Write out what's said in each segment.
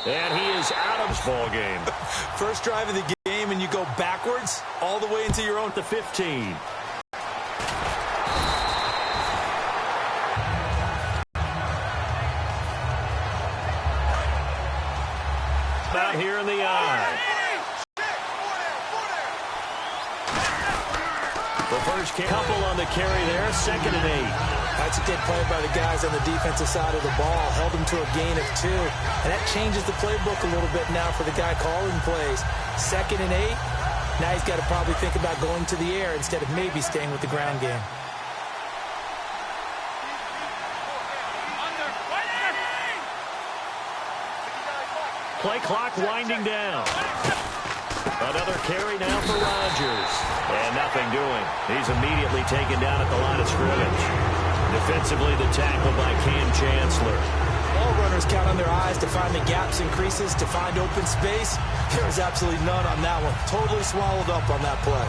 And he is out of this ball game. First drive of the game, and you go backwards all the way into your own. The 15. Out here in the eye. The first couple on the carry there, 2nd and 8. That's a good play by the guys on the defensive side of the ball. Held them to a gain of 2. And that changes the playbook a little bit now for the guy calling plays. 2nd and 8. Now he's got to probably think about going to the air instead of maybe staying with the ground game. Play clock winding down. Another carry now for Rodgers. And nothing doing. He's immediately taken down at the line of scrimmage. Defensively, the tackle by Cam Chancellor. All runners count on their eyes to find the gaps and creases, to find open space. There was absolutely none on that one. Totally swallowed up on that play.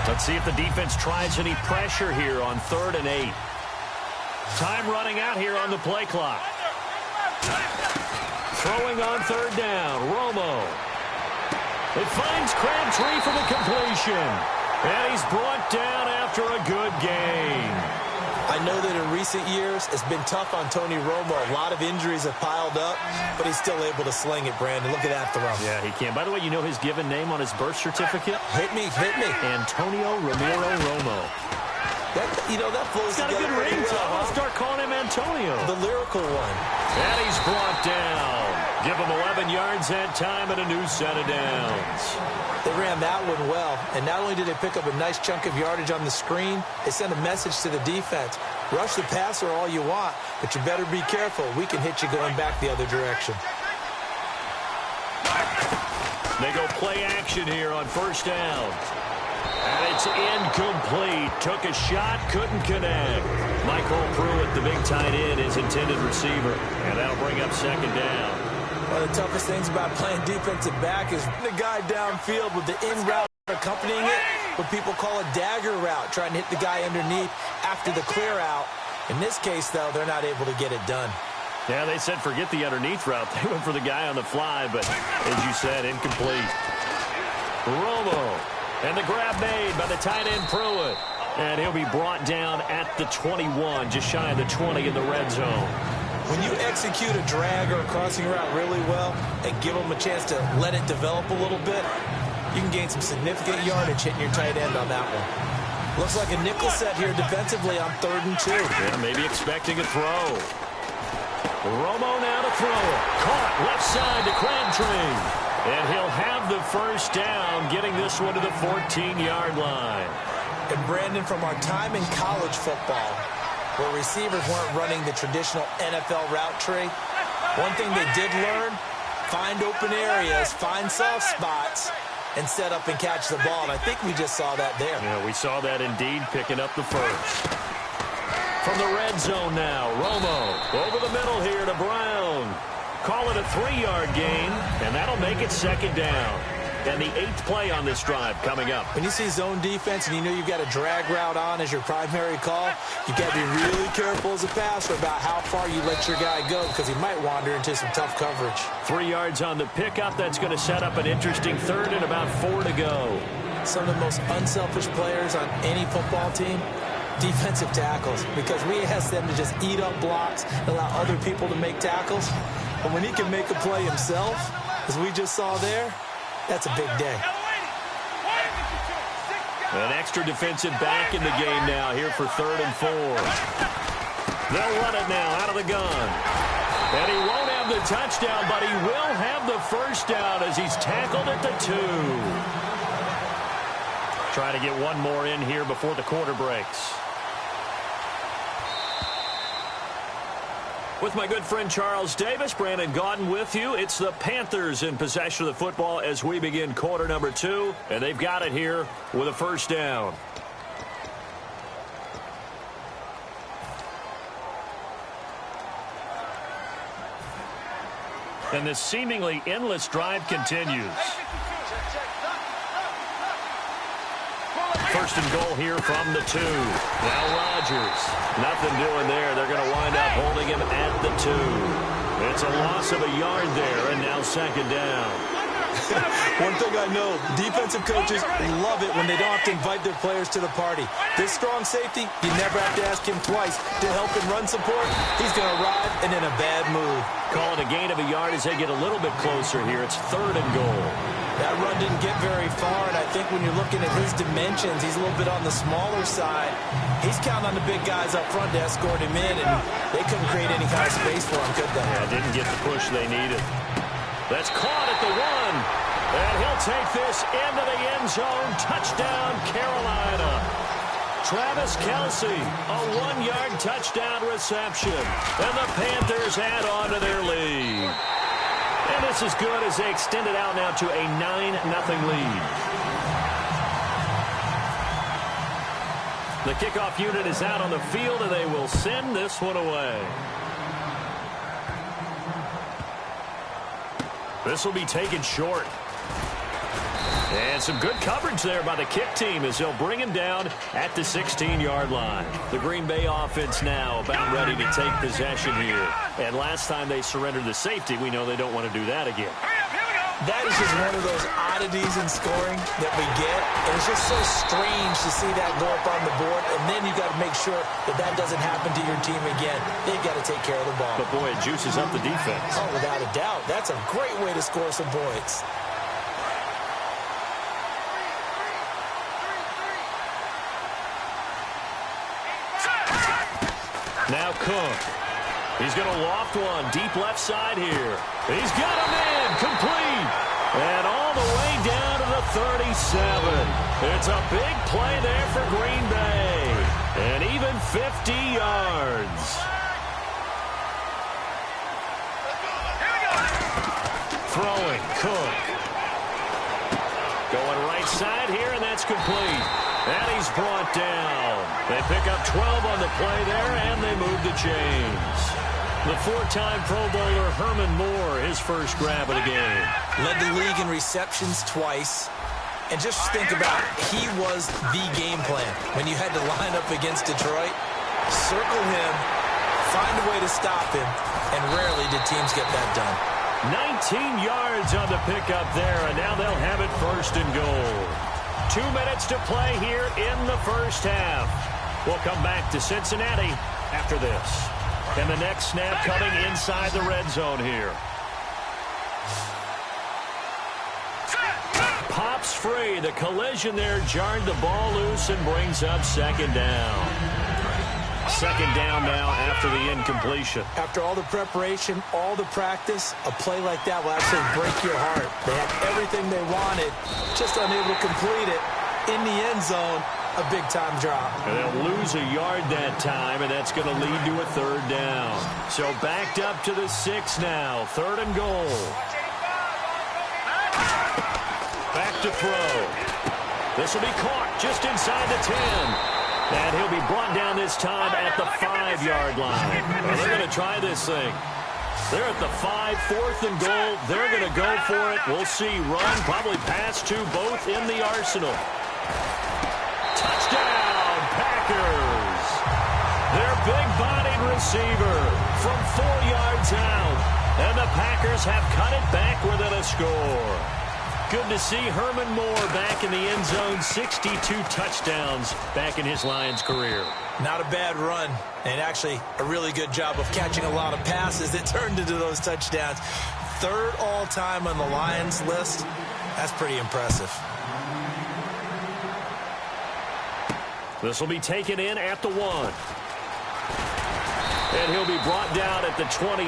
Let's see if the defense tries any pressure here on 3rd and 8. Time running out here on the play clock. Throwing on 3rd down, Romo. It finds Crabtree for the completion. And he's brought down after a good game. I know that in recent years, it's been tough on Tony Romo. A lot of injuries have piled up, but he's still able to sling it, Brandon. Look at that throw. Yeah, he can. By the way, you know his given name on his birth certificate? Hit me, hit me. Antonio Ramiro Romo. That flows He's got a good ring, so I'm going to start calling him Antonio. The lyrical one. And he's brought down. Give him 11 yards that time and a new set of downs. They ran that one well, and not only did they pick up a nice chunk of yardage on the screen, they sent a message to the defense. Rush the passer all you want, but you better be careful. We can hit you going back the other direction. They go play action here on 1st down. And it's incomplete. Took a shot, couldn't connect. Michael Pruitt, the big tight end, is intended receiver. And that'll bring up 2nd down. One of the toughest things about playing defensive back is the guy downfield with the in route accompanying it, what people call a dagger route, trying to hit the guy underneath after the clear out. In this case, though, they're not able to get it done. Yeah, they said forget the underneath route. They went for the guy on the fly, but as you said, incomplete. Romo. And the grab made by the tight end Pruitt. And he'll be brought down at the 21, just shy of the 20 in the red zone. When you execute a drag or a crossing route really well and give them a chance to let it develop a little bit, you can gain some significant yardage hitting your tight end on that one. Looks like a nickel set here defensively on 3rd and 2. Yeah, maybe expecting a throw. Romo now to throw it. Caught left side to Crabtree. And he'll have the 1st down, getting this one to the 14-yard line. And Brandon, from our time in college football, where receivers weren't running the traditional NFL route tree, one thing they did learn, find open areas, find soft spots, and set up and catch the ball. And I think we just saw that there. Yeah, we saw that indeed, picking up the 1st. From the red zone now, Romo over the middle here to Brown. Call it a 3-yard gain, and that'll make it 2nd down. And the 8th play on this drive coming up. When you see zone defense and you know you've got a drag route on as your primary call, you've got to be really careful as a passer about how far you let your guy go, because he might wander into some tough coverage. 3 yards on the pickup. That's going to set up an interesting 3rd and about 4 to go. Some of the most unselfish players on any football team, defensive tackles, because we ask them to just eat up blocks and allow other people to make tackles. But when he can make a play himself, as we just saw there, that's a big day. An extra defensive back in the game now here for 3rd and 4. They'll run it now out of the gun. And he won't have the touchdown, but he will have the 1st down as he's tackled at the 2. Try to get one more in here before the quarter breaks. With my good friend Charles Davis, Brandon Gaudin with you. It's the Panthers in possession of the football as we begin quarter number 2. And they've got it here with a 1st down. And this seemingly endless drive continues. First and goal here from the 2. Now Rodgers. Nothing doing there. They're going to wind up holding him at the 2. It's a loss of a yard there, and now second down. One thing I know, defensive coaches love it when they don't have to invite their players to the party. This strong safety, you never have to ask him twice to help in run support. He's going to arrive and in a bad mood. Call it a gain of a yard as they get a little bit closer here. It's third and goal. That run didn't get very far, and I think when you're looking at his dimensions, he's a little bit on the smaller side. He's counting on the big guys up front to escort him in, and they couldn't create any kind of space for him, could they? Yeah, didn't get the push they needed. That's caught at the 1. And he'll take this into the end zone. Touchdown, Carolina. Travis Kelce, a 1-yard touchdown reception. And the Panthers add on to their lead. And this is good as they extend it out now to a 9-0 lead. The kickoff unit is out on the field, and they will send this one away. This will be taken short. And some good coverage there by the kick team as they'll bring him down at the 16-yard line. The Green Bay offense now about ready to take possession here. And last time they surrendered the safety, we know they don't want to do that again. That is just one of those oddities in scoring that we get. And it's just so strange to see that go up on the board. And then you got to make sure that that doesn't happen to your team again. They've got to take care of the ball. But, boy, it juices up the defense. Oh, without a doubt. That's a great way to score some points. Now Cook. He's going to loft one deep left side here. He's got him in. Complete. And all the way down to the 37. It's a big play there for Green Bay. And even 50 yards. Throwing, Cook. Going right side here, and that's complete. And he's brought down. They pick up 12 on the play there, and they move the chains. The 4-time Pro Bowler Herman Moore, his first grab of the game. Led the league in receptions twice. And just think about it. He was the game plan. When you had to line up against Detroit, circle him, find a way to stop him, and rarely did teams get that done. 19 yards on the pickup there, and now they'll have it first and goal. 2 minutes to play here in the first half. We'll come back to Cincinnati after this. And the next snap coming inside the red zone here. Pops free. The collision there jarred the ball loose and brings up second down. Second down now after the incompletion. After all the preparation, all the practice, a play like that will actually break your heart. They had everything they wanted, just unable to complete it. In the end zone, a big-time drop. And they'll lose a yard that time, and that's going to lead to a third down. So backed up to the 6 now. Third and goal. Back to throw. This will be caught just inside the 10. And he'll be brought down this time at the 5-yard line. Well, they're going to try this thing. They're at the 5, 4th and goal. They're going to go for it. We'll see. Run, probably pass to both in the arsenal. Touchdown, Packers. Their big-bodied receiver from 4 yards out. And the Packers have cut it back within a score. Good to see Herman Moore back in the end zone. 62 touchdowns back in his Lions career. Not a bad run, and actually a really good job of catching a lot of passes that turned into those touchdowns. Third all-time on the Lions list. That's pretty impressive. This will be taken in at the 1. And he'll be brought down at the 23,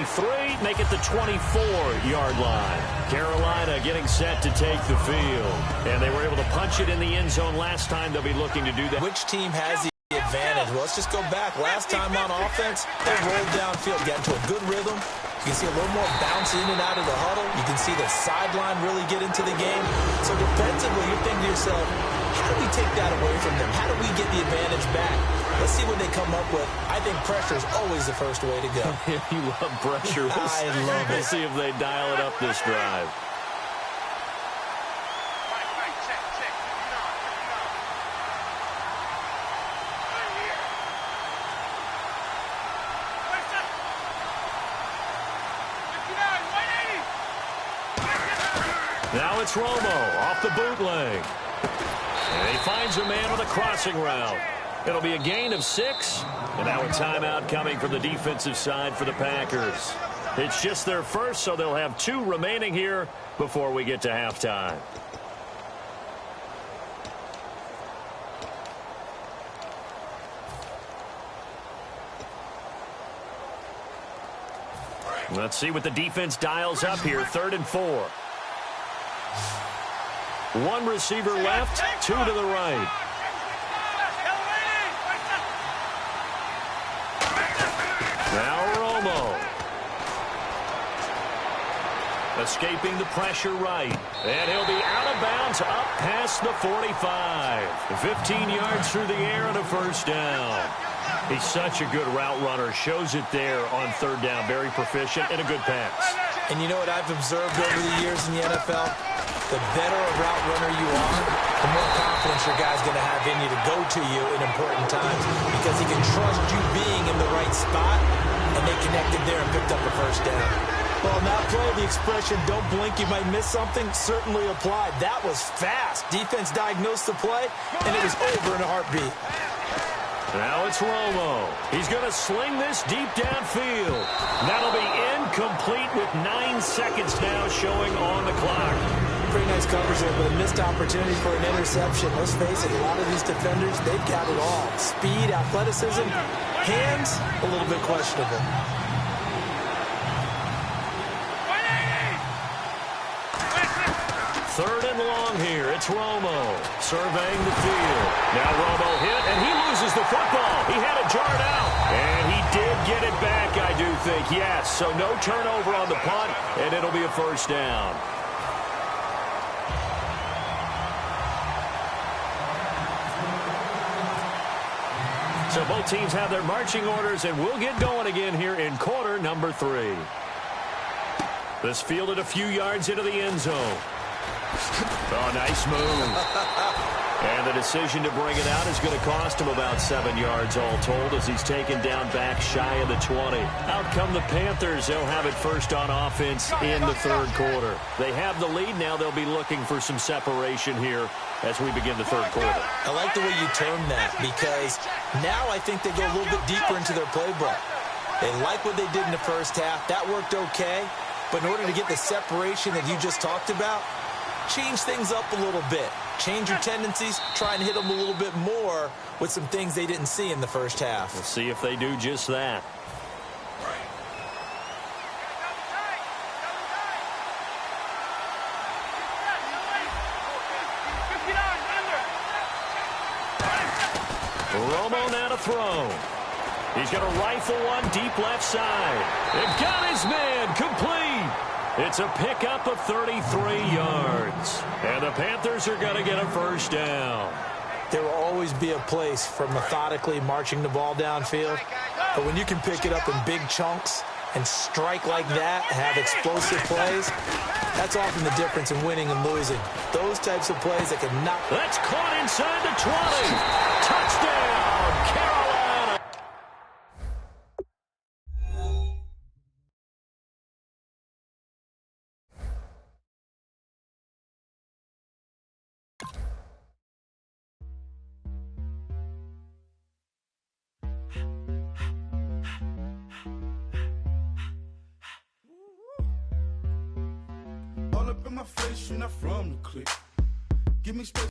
make it the 24-yard line. Carolina getting set to take the field. And they were able to punch it in the end zone last time. They'll be looking to do that. Which team has the advantage? Well, let's just go back. Last time on offense, they rolled downfield, got into a good rhythm. You can see a little more bounce in and out of the huddle. You can see the sideline really get into the game. So defensively, you're thinking to yourself, how do we take that away from them? How do we get the advantage back? Let's see what they come up with. I think pressure is always the first way to go. You love pressure. I love it. We'll see if they dial it up this drive. Now it's Romo off the bootleg. And he finds a man on the crossing route. It'll be a gain of 6. And now a timeout coming from the defensive side for the Packers. It's just their first, so they'll have 2 remaining here before we get to halftime. Let's see what the defense dials up here. 3rd and 4. 1 receiver left, 2 to the right. Now Romo. Escaping the pressure right. And he'll be out of bounds up past the 45. 15 yards through the air and a first down. He's such a good route runner. Shows it there on 3rd down. Very proficient and a good pass. And you know what I've observed over the years in the NFL? The better a route runner you are, the more confidence your guy's going to have in you to go to you in important times because he can trust you being in the right spot, and they connected there and picked up a first down. Well, on that play, the expression, don't blink, you might miss something, certainly applied. That was fast. Defense diagnosed the play, and it was over in a heartbeat. Now it's Romo. He's going to sling this deep downfield. That'll be incomplete with 9 seconds now showing on the clock. Pretty nice coverage there, but a missed opportunity for an interception. Let's face it, a lot of these defenders, they've got it all. Speed, athleticism, hands, a little bit questionable. Third and long here. It's Romo surveying the field. Now Romo hit, and he loses the football. He had it jarred out, and he did get it back, I do think. Yes, so no turnover on the punt, and it'll be a first down. So both teams have their marching orders, and we'll get going again here in quarter number 3. This fielded a few yards into the end zone. Oh, nice move. And the decision to bring it out is going to cost him about 7 yards all told as he's taken down back shy of the 20. Out come the Panthers. They'll have it first on offense in the 3rd quarter. They have the lead. Now they'll be looking for some separation here as we begin the 3rd quarter. I like the way you term that because now I think they go a little bit deeper into their playbook. They like what they did in the first half. That worked okay. But in order to get the separation that you just talked about, change things up a little bit. Change your tendencies. Try and hit them a little bit more with some things they didn't see in the first half. We'll see if they do just that. Romo now to throw. He's going to rifle one deep left side. It got his man complete. It's a pickup of 33 yards. And the Panthers are going to get a first down. There will always be a place for methodically marching the ball downfield. But when you can pick it up in big chunks and strike like that, have explosive plays, that's often the difference in winning and losing. Those types of plays that can knock. That's caught inside the 20. Touchdown, Carolina. All up in my face, you're not from the clique. Give me space.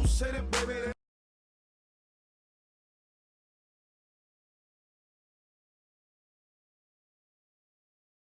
say that, baby.